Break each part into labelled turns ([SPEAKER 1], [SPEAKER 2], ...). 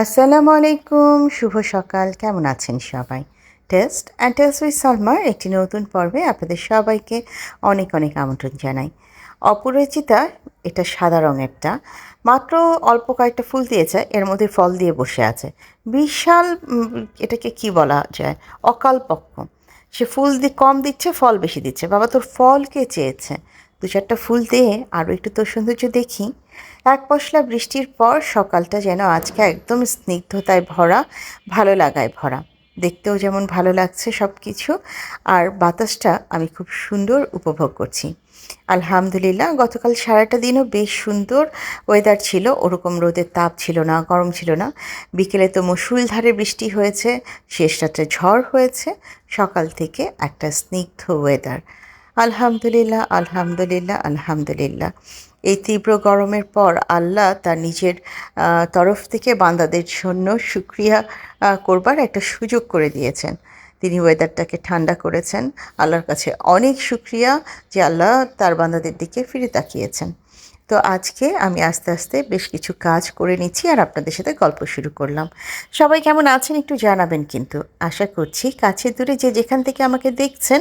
[SPEAKER 1] আসসালামু আলাইকুম, শুভ সকাল। কেমন আছেন সবাই? টেস্ট অ্যান্ড টেলস উইথ সালমার একটি নতুন পর্বে আপনাদের সবাইকে অনেক অনেক আমন্ত্রণ জানাই। অপরাজিতা এটা সাদা রঙেরটা, মাত্র অল্প কয়েকটা ফুল দিয়েছে, এর মধ্যে ফল দিয়ে বসে আছে। বিশাল এটাকে কি বলা যায়, অকালপক্ষ। সে ফুল কম দিচ্ছে, ফল বেশি দিচ্ছে। বাবা তোর ফল কে চেয়েছে? দু চারটা ফুল দিয়ে আরও একটু তোর সৌন্দর্য দেখি। এক পশলা বৃষ্টির পর সকালটা যেন আজকে একদম স্নিগ্ধতায় ভরা, ভালো লাগায় ভরা। দেখতেও যেমন ভালো লাগছে সব কিছু, আর বাতাসটা আমি খুব সুন্দর উপভোগ করছি। আলহামদুলিল্লাহ, গতকাল সারাটা দিনও বেশ সুন্দর ওয়েদার ছিল, ওরকম রোদের তাপ ছিল না, গরম ছিল না। বিকেলে তো মুষলধারে বৃষ্টি হয়েছে, শেষ রাত্রে ঝড় হয়েছে, সকাল থেকে একটা স্নিগ্ধ ওয়েদার। আলহামদুলিল্লাহ, আলহামদুলিল্লাহ, আলহামদুলিল্লাহ। এই তীব্র গরমের পর আল্লাহ তার নিজের তরফ থেকে বান্দাদের জন্য শুকরিয়া করবার একটা সুযোগ করে দিয়েছেন। তিনি ওয়েদারটাকে ঠান্ডা করেছেন। আল্লাহর কাছে অনেক শুকরিয়া যে আল্লাহ তার বান্দাদের দিকে ফিরে তাকিয়েছেন। তো আজকে আমি আস্তে আস্তে বেশ কিছু কাজ করে নিচ্ছি আর আপনাদের সাথে গল্প শুরু করলাম। সবাই কেমন আছেন একটু জানাবেন কিন্তু। আশা করছি কাছে দূরে যে যেখান থেকে আমাকে দেখছেন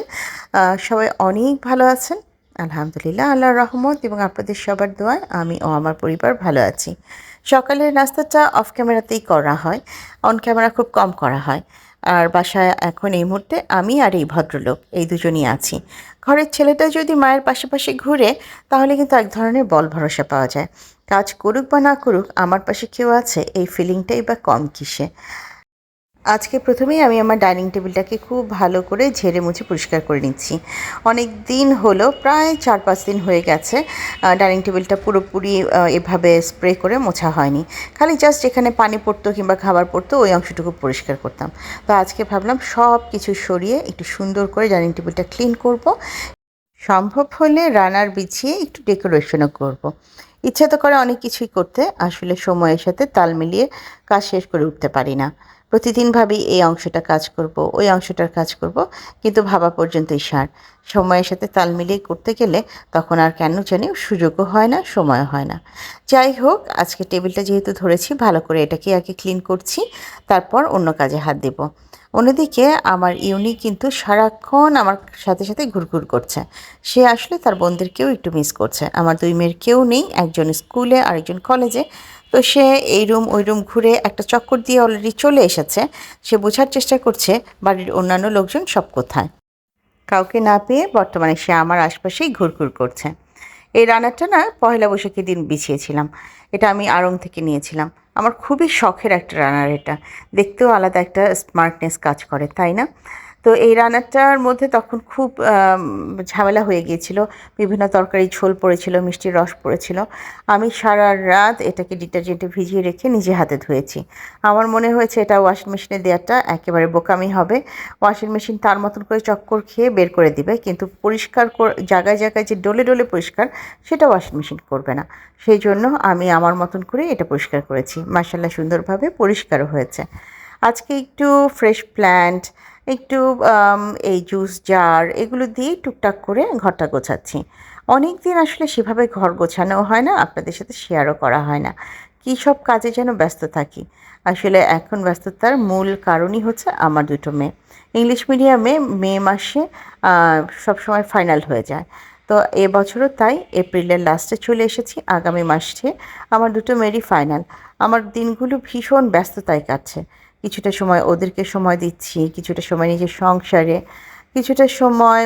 [SPEAKER 1] সবাই অনেক ভালো আছেন। আলহামদুলিল্লাহ, আল্লাহর রহমত এবং আপনাদের সবার দোয়ায় আমি ও আমার পরিবার ভালো আছি। সকালের নাস্তাটা অফ ক্যামেরাতেই করা হয়, অন ক্যামেরা খুব কম করা হয়। আর বাসায় এখন এই মুহূর্তে আমি আর এই ভদ্রলোক এই দুজনই আছি। ঘরের ছেলেটা যদি মায়ের পাশাপাশি ঘুরে তাহলে কিন্তু এক ধরনের বল ভরসা পাওয়া যায়। কাজ করুক বা না করুক, আমার পাশে কেউ আছে, এই ফিলিংটাই বা কম কিসে। আজকে প্রথমেই আমি আমার ডাইনিং টেবিলটাকে খুব ভালো করে ঝেড়ে মুছে পরিষ্কার করে নিচ্ছি। অনেক দিন হলো, প্রায় 4-5 দিন হয়ে গেছে ডাইনিং টেবিলটা পুরোপুরি এভাবে স্প্রে করে মোছা হয়নি। খালি জাস্ট যেখানে পানি পড়তো কিংবা খাবার পড়তো ওই অংশটুকু পরিষ্কার করতাম। তো আজকে ভাবলাম সব কিছু সরিয়ে একটু সুন্দর করে ডাইনিং টেবিলটা ক্লিন করব। সম্ভব হলে রানার বিছিয়ে একটু ডেকোরেশনও করব। ইচ্ছা তো করে অনেক কিছুই করতে, আসলে সময়ের সাথে তাল মিলিয়ে কাজ শেষ করে উঠতে পারি না। প্রতিদিন ভাবি এই অংশটা কাজ করব, ওই অংশটার কাজ করব, কিন্তু ভাবা পর্যন্তই সার। সময়ের সাথে তাল মিলিয়ে করতে গেলে তখন আর কেন জানি সুযোগও হয় না, সময়ও হয় না। যাই হোক, আজকে টেবিলটা যেহেতু ধরেছি, ভালো করে এটাকে আগে ক্লিন করছি, তারপর অন্য কাজে হাত দেব। অন্যদিকে আমার ইউনি কিন্তু সারাক্ষণ আমার সাথে সাথে ঘুরঘুর করছে। সে আসলে তার বোনদেরকেও একটু মিস করছে। আমার 2 মেয়ের কেউ নেই, একজন স্কুলে আরেকজন কলেজে। তো সে এই রুম ওই রুম ঘুরে একটা চক্কর দিয়ে অলরেডি চলে এসেছে। সে বোঝার চেষ্টা করছে বাড়ির অন্যান্য লোকজন সব কোথায়। কাউকে না পেয়ে বর্তমানে সে আমার আশপাশেই ঘুরঘুর করছে। এই রানারটা না পহেলা বৈশাখের দিন বিছিয়েছিলাম। এটা আমি আড়ং থেকে নিয়েছিলাম। আমার খুবই শখের একটা রানার এটা। দেখতেও আলাদা একটা স্মার্টনেস কাজ করে, তাই না? তো এই রান্নাটার মধ্যে তখন খুব ঝামেলা হয়ে গিয়েছিল। বিভিন্ন তরকারি ঝোল পড়েছিল, মিষ্টির রস পড়েছিল। আমি সারা রাত এটাকে ডিটারজেন্টে ভিজিয়ে রেখে নিজে হাতে ধুয়েছি। আমার মনে হয়েছে এটা ওয়াশিং মেশিনে দেওয়াটা একেবারে বোকামি হবে। ওয়াশিং মেশিন তার মতন করে চক্কর খেয়ে বের করে দিবে, কিন্তু পরিষ্কার জায়গায় জায়গায় যে ডলে ডলে পরিষ্কার, সেটা ওয়াশিং মেশিন করবে না। সেই জন্য আমি আমার মতন করে এটা পরিষ্কার করেছি। মাশাআল্লাহ, সুন্দরভাবে পরিষ্কারও হয়েছে। আজকে একটু ফ্রেশ প্ল্যান্ট, একটু এই জুস জার এগুলো দিয়েই টুকটাক করে ঘরটা গোছাচ্ছি। অনেক দিন আসলে সেভাবে ঘর গোছানোও হয় না, আপনাদের সাথে শেয়ারও করা হয় না। কী সব কাজে যেন ব্যস্ত থাকি। আসলে এখন ব্যস্ততার মূল কারণই হচ্ছে আমার 2টো মেয়ে। ইংলিশ মিডিয়ামে মে মাসে সবসময় ফাইনাল হয়ে যায়। তো এবছরও তাই এপ্রিলের লাস্টে চলে এসেছি। আগামী মাসে আমার 2টো মেয়েরই ফাইনাল। আমার দিনগুলো ভীষণ ব্যস্ততায় কাটছে। কিছুটা সময় ওদেরকে সময় দিচ্ছি, কিছুটা সময় নিজের সংসারে, কিছুটা সময়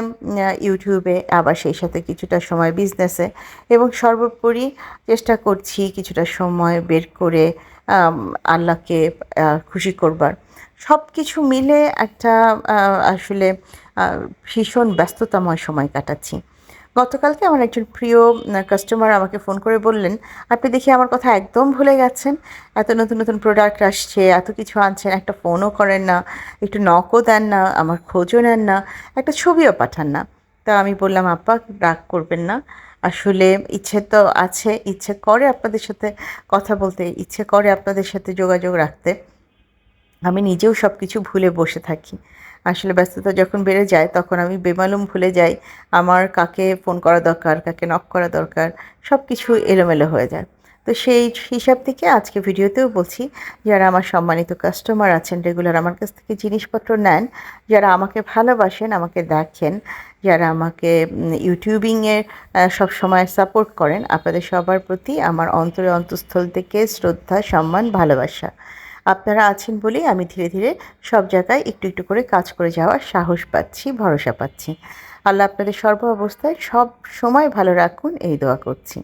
[SPEAKER 1] ইউটিউবে, আবার সেই সাথে কিছুটা সময় বিজনেসে, এবং সর্বোপরি চেষ্টা করছি কিছুটা সময় বের করে আল্লাহকে খুশি করবার। সব কিছু মিলে একটা আসলে ভীষণ ব্যস্ততাময় সময় কাটাচ্ছি। গতকালকে আমার একজন প্রিয় কাস্টমার আমাকে ফোন করে বললেন, আপনি দেখি আমার কথা একদম ভুলে গেছেন। এত নতুন নতুন প্রোডাক্ট আসছে, এত কিছু আনছেন, একটা ফোনও করেন না, একটু নকও দেন না, আমার খোঁজও নেন না, একটা ছবিও পাঠান না। তা আমি বললাম, আপা রাগ করবেন না, আসলে ইচ্ছে তো আছে, ইচ্ছে করে আপনাদের সাথে কথা বলতে, ইচ্ছে করে আপনাদের সাথে যোগাযোগ রাখতে। আমি নিজেও সব কিছু ভুলে বসে থাকি। আসলে ব্যস্ততা যখন বেড়ে যায় তখন আমি বেমালুম ভুলে যাই আমার কাকে ফোন করা দরকার, কাকে নক করা দরকার, সব কিছু এলোমেলো হয়ে যায়। তো সেই হিসাব থেকে আজকে ভিডিওতেও বলছি, যারা আমার সম্মানিত কাস্টমার আছেন, রেগুলার আমার কাছ থেকে জিনিসপত্র নেন, যারা আমাকে ভালোবাসেন, আমাকে দেখেন, যারা আমাকে ইউটিউবিংয়ে সবসময় সাপোর্ট করেন, আপনাদের সবার প্রতি আমার অন্তরে অন্তঃস্থল থেকে শ্রদ্ধা, সম্মান, ভালোবাসা। আপনারা আছেন বলেই আমি ধীরে ধীরে সব জায়গায় একটু একটু করে কাজ করে যাওয়ার সাহস পাচ্ছি, ভরসা পাচ্ছি। আল্লাহ আপনাদের সর্ব অবস্থায় সব সময় ভালো রাখুন, এই দোয়া করছি।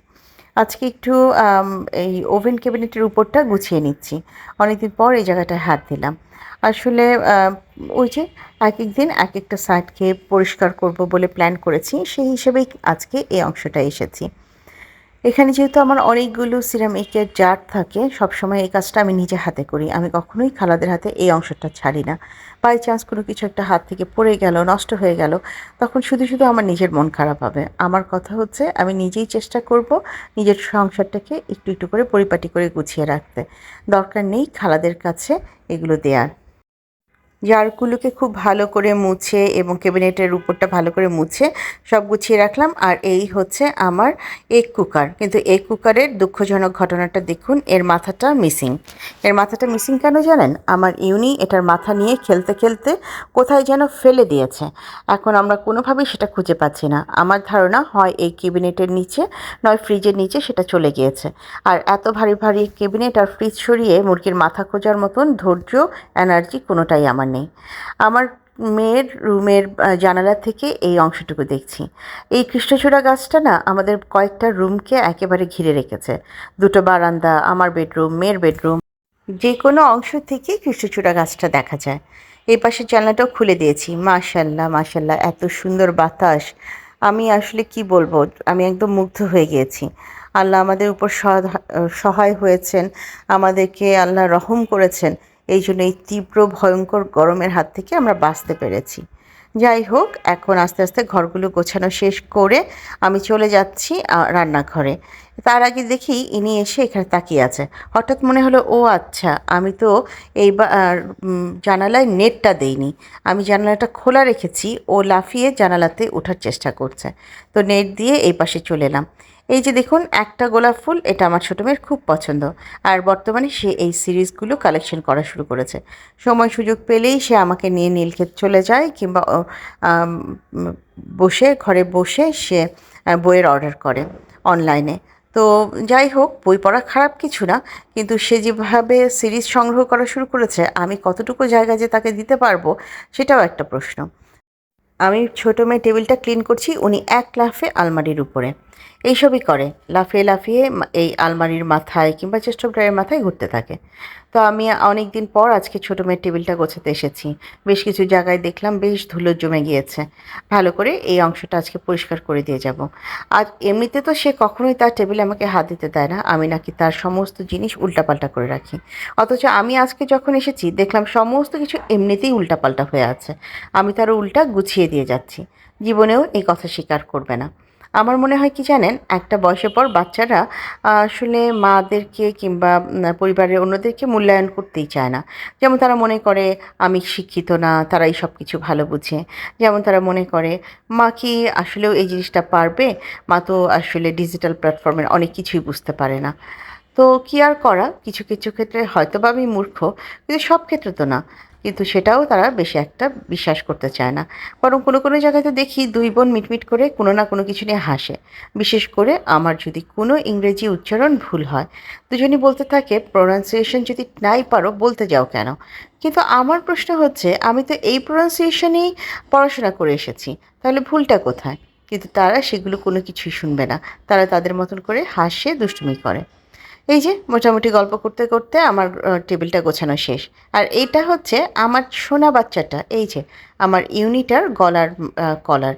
[SPEAKER 1] আজকে একটু এই ওভেন ক্যাবিনেটের উপরটা গুছিয়ে নিচ্ছি। অনেকদিন পর এই জায়গাটায় হাত দিলাম। আসলে ওই যে একেক দিন একেকটা সাইডকে পরিষ্কার করব বলে প্ল্যান করেছি, সেই হিসেবেই আজকে এই অংশটায় এসেছি। এখানে যেহেতু আমার অনেকগুলো সিরামিকের জার থাকে, সবসময় এই কাজটা আমি নিজে হাতে করি। আমি কখনোই খালাদের হাতে এই অংশটা ছাড়ি না। বাই চান্স কোনো কিছু একটা হাত থেকে পড়ে গেল, নষ্ট হয়ে গেল, তখন শুধু শুধু আমার নিজের মন খারাপ হবে। আমার কথা হচ্ছে আমি নিজেই চেষ্টা করব নিজের সংসারটাকে একটু একটু করে পরিপাটি করে গুছিয়ে রাখতে। দরকার নেই খালাদের কাছে এগুলো দেওয়ার। জারগুলোকে খুব ভালো করে মুছে এবং ক্যাবিনেটের উপরটা ভালো করে মুছে সব গুছিয়ে রাখলাম। আর এই হচ্ছে আমার এগ কুকার। কিন্তু এগ কুকারের দুঃখজনক ঘটনাটা দেখুন, এর মাথাটা মিসিং। এর মাথাটা মিসিং কেন জানেন? আমার ইউনি এটার মাথা নিয়ে খেলতে খেলতে কোথায় যেন ফেলে দিয়েছে। এখন আমরা কোনোভাবেই সেটা খুঁজে পাচ্ছি না। আমার ধারণা হয় এই ক্যাবিনেটের নিচে, নয় ফ্রিজের নিচে সেটা চলে গিয়েছে। আর এত ভারী ভারী ক্যাবিনেট আর ফ্রিজ সরিয়ে মুরগির মাথা খোঁজার মতন ধৈর্য, এনার্জি কোনোটাই আমার নেই। আমার মেয়ের রুমের জানালা থেকে এই অংশটুকু দেখছি। এই কৃষ্ণচূড়া গাছটা না আমাদের কয়েকটা রুমকে একেবারে ঘিরে রেখেছে। দুটো বারান্দা, আমার বেডরুম, মেয়ের বেডরুম, যে কোনো অংশ থেকে কৃষ্ণচূড়া গাছটা দেখা যায়। এই পাশের জানলাটাও খুলে দিয়েছি। মাশাল্লাহ মাশাল্লাহ, এত সুন্দর বাতাস! আমি আসলে কি বলবো, আমি একদম মুগ্ধ হয়ে গিয়েছি। আল্লাহ আমাদের উপর সহায় হয়েছেন, আমাদেরকে আল্লাহ রহম করেছেন। এই জন্য এই তীব্র ভয়ঙ্কর গরমের হাত থেকে আমরা বাঁচতে পেরেছি। যাই হোক, এখন আস্তে আস্তে ঘরগুলো গোছানো শেষ করে আমি চলে যাচ্ছি রান্নাঘরে। তার আগে দেখি ইনি এসে এখানে তাকিয়ে আছে। হঠাৎ মনে হলো, ও আচ্ছা, আমি তো এইবার জানালায় নেটটা দেইনি। আমি জানালাটা খোলা রেখেছি, ও লাফিয়ে জানালাতে ওঠার চেষ্টা করছে। তো নেট দিয়ে এই পাশে চলে এলাম। এই যে দেখুন, একটা গোলাপ ফুল, এটা আমার ছোটো মেয়ের খুব পছন্দ। আর বর্তমানে সে এই সিরিজগুলো কালেকশন করা শুরু করেছে। সময় সুযোগ পেলেই সে আমাকে নিয়ে নীলক্ষেত চলে যায়, কিংবা ঘরে বসে সে বইয়ের অর্ডার করে অনলাইনে। তো যাই হোক, বই পড়া খারাপ কিছু না, কিন্তু সে যেভাবে সিরিজ সংগ্রহ করা শুরু করেছে, আমি কতটুকু জায়গা যে তাকে দিতে পারবো সেটাও একটা প্রশ্ন। আমি ছোটো মেয়ে টেবিলটা ক্লিন করছি, উনি এক লাফে আলমারির উপরে। এইসবই করে, লাফিয়ে লাফিয়ে এই আলমারির মাথায় কিংবা চেস্ট অফ ড্রয়ারের মাথায় ঘুরতে থাকে। তো আমি অনেক দিন পর আজকে ছোটো মেয়ের টেবিলটা গোছাতে এসেছি। বেশ কিছু জায়গায় দেখলাম বেশ ধুলো জমে গিয়েছে। ভালো করে এই অংশটা আজকে পরিষ্কার করে দিয়ে যাব। আর এমনিতে তো সে কখনোই তার টেবিলে আমাকে হাত দিতে দেয় না, আমি নাকি তার সমস্ত জিনিস উল্টাপাল্টা করে রাখি। অথচ আমি আজকে যখন এসেছি দেখলাম সমস্ত কিছু এমনিতেই উল্টাপাল্টা হয়ে আছে। আমি তার উল্টা গুছিয়ে দিয়ে যাচ্ছি। জীবনেও এই কথা স্বীকার করবে না। আমার মনে হয় কি জানেন, একটা বয়সের পর বাচ্চারা আসলে মাদেরকে কিংবা পরিবারের অন্যদেরকে মূল্যায়ন করতেই চায় না। যেমন তারা মনে করে আমি শিক্ষিত না, তারাই সব কিছু ভালো বুঝে। যেমন তারা মনে করে মা কি আসলেও এই জিনিসটা পারবে, মা তো আসলে ডিজিটাল প্ল্যাটফর্মের অনেক কিছুই বুঝতে পারে না। তো কী আর করা, কিছু কিছু ক্ষেত্রে হয়তো বা আমি মূর্খ, কিন্তু সব ক্ষেত্রে তো না। কিন্তু সেটাও তারা বেশি একটা বিশ্বাস করতে চায় না। বরং কোনো কোনো জায়গায় তো দেখি দুই বোন মিটমিট করে কোনো না কোনো কিছু নিয়ে হাসে। বিশেষ করে আমার যদি কোনো ইংরেজি উচ্চারণ ভুল হয়, দুজনই বলতে থাকে, প্রোনাউন্সিয়েশন যদি নাই পারো বলতে যাও কেন? কিন্তু আমার প্রশ্ন হচ্ছে, আমি তো এই প্রোনাউন্সিয়েশনেই পড়াশোনা করে এসেছি, তাহলে ভুলটা কোথায়? কিন্তু তারা সেগুলো কোনো কিছুই শুনবে না। তারা তাদের মতন করে হাসে, দুষ্টুমি করে। এই যে মোটামুটি গল্প করতে করতে আমার টেবিলটা গোছানো শেষ। আর এইটা হচ্ছে আমার সোনা বাচ্চাটা, এই যে আমার ইউনিটার গলার কলার।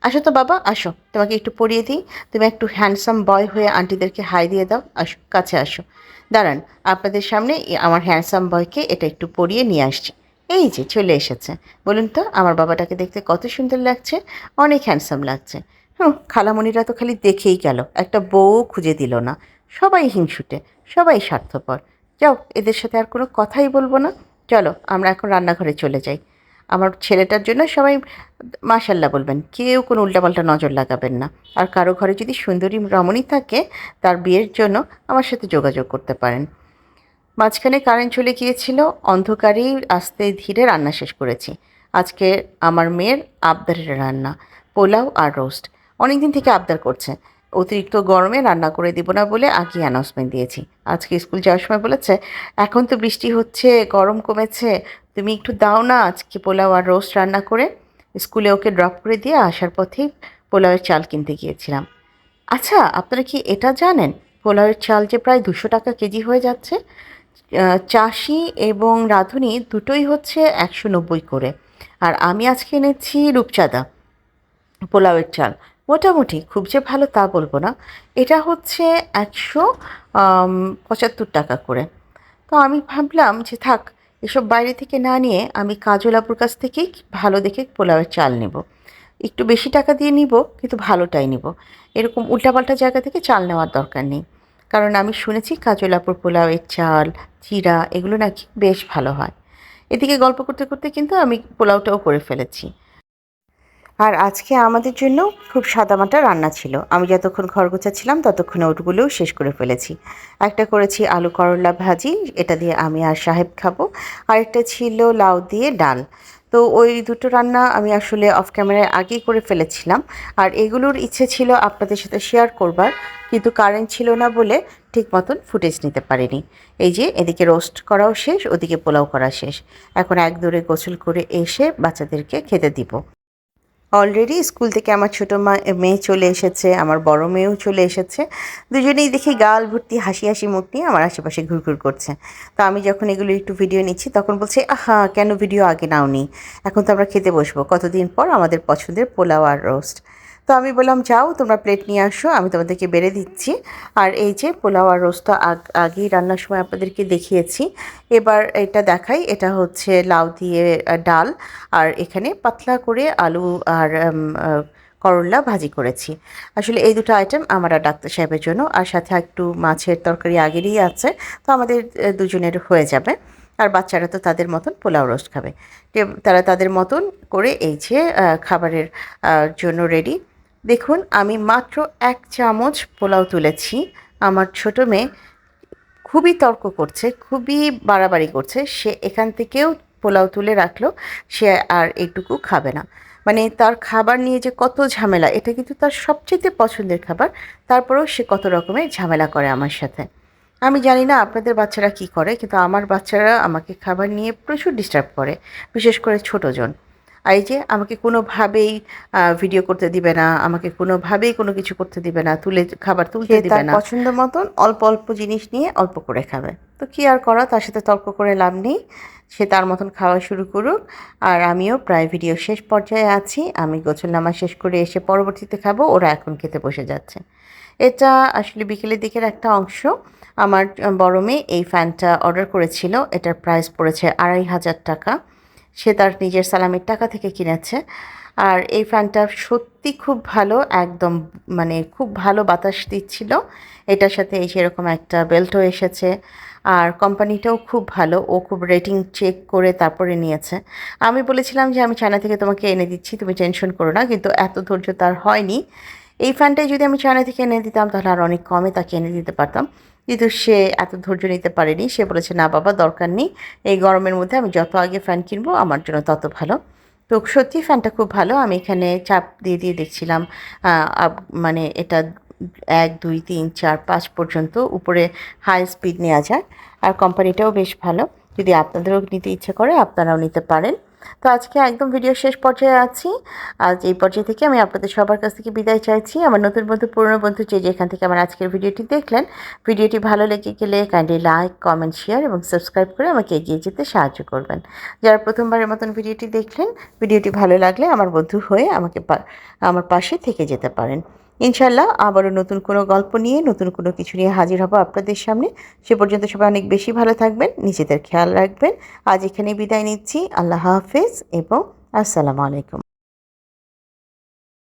[SPEAKER 1] আসো তো বাবা, আসো, তোমাকে একটু পরিয়ে দিই। তুমি একটু হ্যান্ডসাম বয় হয়ে আন্টিদেরকে হাই দিয়ে দাও। আসো, কাছে আসো। দাঁড়ান, আপনাদের সামনে আমার হ্যান্ডসাম বয়কে এটা একটু পরিয়ে নিয়ে আসছি। এই যে চলে এসেছে। বলুন তো, আমার বাবাটাকে দেখতে কত সুন্দর লাগছে? অনেক হ্যান্ডসাম লাগছে। হুম, খালামণিরা তো খালি দেখেই গেল, একটা বউ খুঁজে দিল না। সবাই হিংসুটে, সবাই স্বার্থপর। যাও, এদের সাথে আর কোনো কথাই বলবো না। চলো আমরা এখন রান্নাঘরে চলে যাই। আমার ছেলেটার জন্য সবাই মাশাল্লাহ বলবেন, কেউ কোনো উল্টাপাল্টা নজর লাগাবেন না। আর কারো ঘরে যদি সুন্দরী রমণী থাকে তার বিয়ের জন্য আমার সাথে যোগাযোগ করতে পারেন। মাঝখানে কারেন্ট চলে গিয়েছিল, অন্ধকারেই আস্তে ধীরে রান্না শেষ করেছি। আজকে আমার মেয়ের আবদারের রান্না, পোলাও আর রোস্ট। অনেক দিন থেকে আবদার করছে। অতিরিক্ত গরমে রান্না করে দিব না বলে আগেই অ্যানাউন্সমেন্ট দিয়েছি। আজকে স্কুল যাওয়ার সময় বলেছে, এখন তো বৃষ্টি হচ্ছে, গরম কমেছে, তুমি একটু দাও না আজকে পোলাও আর রোস্ট রান্না করে। স্কুলে ওকে ড্রপ করে দিয়ে আসার পথেই পোলাওয়ের চাল কিনতে গিয়েছিলাম। আচ্ছা, আপনারা কি এটা জানেন পোলাওয়ের চাল যে প্রায় 200 টাকা কেজি হয়ে যাচ্ছে? চাষি এবং রাঁধুনি দুটোই হচ্ছে 190 করে। আর আমি আজকে এনেছি রূপচাঁদা পোলাওয়ের চাল। মোটামুটি খুব যে ভালো তা বলবো না, এটা হচ্ছে 175 টাকা করে। তো আমি ভাবলাম যে থাক, এসব বাইরে থেকে না নিয়ে আমি কাজল আপুর কাছ থেকেই ভালো দেখে পোলাওয়ের চাল নেব। একটু বেশি টাকা দিয়ে নিব, কিন্তু ভালোটাই নিব। এরকম উল্টাপাল্টা জায়গা থেকে চাল নেওয়ার দরকার নেই। কারণ আমি শুনেছি কাজল আপুর পোলাওয়ের চাল, চিরা এগুলো নাকি বেশ ভালো হয়। এদিকে গল্প করতে করতে কিন্তু আমি পোলাওটাও করে ফেলেছি। আর আজকে আমাদের জন্য খুব সাদামাটা রান্না ছিল। আমি যতক্ষণ ঘর গোছাচ্ছিলাম ততক্ষণে ওটগুলোও শেষ করে ফেলেছি। একটা করেছি আলু করলা ভাজি, এটা দিয়ে আমি আর সাহেব খাবো। আরেকটা ছিল লাউ দিয়ে ডাল। তো ওই দুটো রান্না আমি আসলে অফ ক্যামেরায় আগেই করে ফেলেছিলাম। আর এগুলোর ইচ্ছে ছিল আপনাদের সাথে শেয়ার করবার, কিন্তু কারেন্ট ছিল না বলে ঠিক মতন ফুটেজ নিতে পারিনি। এই যে এদিকে রোস্ট করাও শেষ, ওদিকে পোলাও করা শেষ। এখন এক দৌড়ে গোসল করে এসে বাচ্চাদেরকে খেতে দিব। অলরেডি স্কুল থেকে আমার ছোটো মেয়ে চলে এসেছে, আমার বড় মেয়েও চলে এসেছে। দুজনেই দেখি গাল ভর্তি হাসি হাসি মুখ নিয়ে আমার আশেপাশে ঘুরঘুর করছে। তো আমি যখন এগুলো একটু ভিডিও নিচ্ছি তখন বলছে, আহা কেন ভিডিও আগে নাওনি, এখন তো আমরা খেতে বসবো, কতদিন পর আমাদের পছন্দের পোলাও আর রোস্ট। তো আমি বললাম যাও তোমরা প্লেট নিয়ে আসো, আমি তোমাদেরকে বেড়ে দিচ্ছি। আর এই যে পোলাও আর রোস্টটা আগেই রান্নার সময় আপনাদেরকে দেখিয়েছি। এবার এটা দেখাই, এটা হচ্ছে লাউ দিয়ে ডাল, আর এখানে পাতলা করে আলু আর করলা ভাজি করেছি। আসলে এই দুটো আইটেম আমার আর ডাক্তার সাহেবের জন্য, আর সাথে একটু মাছের তরকারি আগেরই আছে, তো আমাদের দুজনের হয়ে যাবে। আর বাচ্চারা তো তাদের মতন পোলাও রোস্ট খাবে। তারা তাদের মতন করে এই যে খাবারের জন্য রেডি। দেখুন আমি মাত্র 1 চামচ পোলাও তুলেছি। আমার ছোটো মেয়ে খুবই তর্ক করছে, খুবই বাড়াবাড়ি করছে, সে এখান থেকেও পোলাও তুলে রাখলো, সে আর এইটুকু খাবে না। মানে তার খাবার নিয়ে যে কত ঝামেলা, এটা কিন্তু তার সবচেয়ে পছন্দের খাবার, তারপরেও সে কত রকমের ঝামেলা করে আমার সাথে। আমি জানি না আপনাদের বাচ্চারা কি করে, কিন্তু আমার বাচ্চারা আমাকে খাবার নিয়ে প্রচুর ডিস্টার্ব করে, বিশেষ করে ছোটোজন। আর এই যে আমাকে কোনোভাবেই ভিডিও করতে দিবে না, আমাকে কোনোভাবেই কোনো কিছু করতে দিবে না, খাবার তুলতে দিবে না। পছন্দ মতন অল্প অল্প জিনিস নিয়ে অল্প করে খাবে। তো কী আর করা, তার সাথে তর্ক করে লাভ নেই, সে তার মতন খাওয়া শুরু করুক। আর আমিও প্রায় ভিডিও শেষ পর্যায়ে আছি, আমি গোসল নামা শেষ করে এসে পরবর্তীতে খাবো, ওরা এখন খেতে বসে যাচ্ছে। এটা আসলে বিকেলের দিকের একটা অংশ। আমার বড় মেয়ে এই ফ্যানটা অর্ডার করেছিল, এটার প্রাইস পড়েছে 2500 টাকা। সে তার নিজের সালামির টাকা থেকে কিনেছে। আর এই ফ্যানটা সত্যি খুব ভালো, একদম মানে খুব ভালো বাতাস দিচ্ছিল। এটার সাথে এই সেরকম একটা বেল্টও এসেছে। আর কোম্পানিটাও খুব ভালো, ও খুব রেটিং চেক করে তারপরে নিয়েছে। আমি বলেছিলাম যে আমি চায়না থেকে তোমাকে এনে দিচ্ছি, তুমি টেনশন করো না, কিন্তু এত ধৈর্য তার হয়নি। এই ফ্যানটাই যদি আমি চায়না থেকে এনে দিতাম তাহলে আর অনেক কমে তাকে এনে দিতে পারতাম, কিন্তু সে এত ধৈর্য নিতে পারেনি। সে বলেছে না বাবা দরকার নেই, এই গরমের মধ্যে আমি যত আগে ফ্যান কিনবো আমার জন্য তত ভালো। তো সত্যি ফ্যানটা খুব ভালো। আমি এখানে চাপ দিয়ে দিয়ে দেখছিলাম, মানে এটা 1 2 3 4 5 পর্যন্ত উপরে হাই স্পিড নেওয়া যায়। আর কোম্পানিটাও বেশ ভালো, যদি আপনাদেরও নিতে ইচ্ছে করে আপনারাও নিতে পারেন। তো আজকে একদম ভিডিও শেষ পর্যায়ে আছি। আজ এই পর্যায়ে থেকে আমি আপনাদের সবার কাছ থেকে বিদায় চাইছি। আমার নতুন বন্ধু, পুরনো বন্ধু যে যেখান থেকে আমার আজকের ভিডিওটি দেখলেন, ভিডিওটি ভালো লেগে গেলে কাইন্ডলি লাইক, কমেন্ট, শেয়ার এবং সাবস্ক্রাইব করে আমাকে এগিয়ে যেতে সাহায্য করবেন। যারা প্রথমবারের মতন ভিডিওটি দেখলেন, ভিডিওটি ভালো লাগলে আমার বন্ধু হয়ে আমার পাশে থেকে যেতে পারেন। ইনশাল্লাহ আবারও নতুন কোনো গল্প নিয়ে, নতুন কোনো কিছু নিয়ে হাজির হব আপনাদের সামনে। সে পর্যন্ত সবাই অনেক বেশি ভালো থাকবেন, নিজেদের খেয়াল রাখবেন। আজ এখানে বিদায় নিচ্ছি। আল্লাহ হাফেজ এবং আসসালামু আলাইকুম।